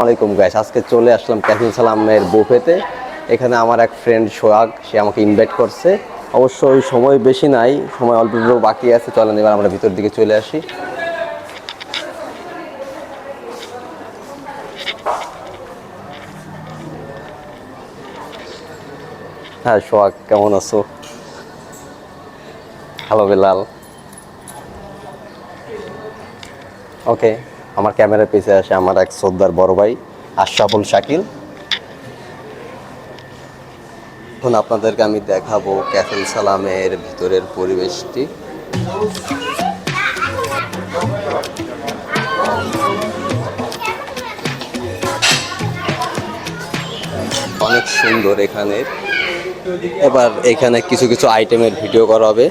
আসসালামাইকুম গাইস, আজকে চলে আসলাম ক্যাফিন সালামের বুফেতে। এখানে আমার এক ফ্রেন্ড সোহাগ, সে আমাকে ইনভাইট করছে। অবশ্যই সময় বেশি নাই, সময় অল্প বাকি আছে। চলেন এবার আমরা ভিতর দিকে চলে আসি। হ্যাঁ সোহাগ, কেমন আছো? হ্যালো বেলাল। ওকে, আমার ক্যামেরার পিছে আসে আমার এক শ্রদ্ধার বড় ভাই আশরাফুল শাকিল। এখন আপনাদেরকে আমি দেখাবো ক্যাফিন সালামের ভিতরের পরিবেশটি। অনেক সুন্দর এখানে। এবার এখানে কিছু কিছু আইটেমের ভিডিও করা হবে।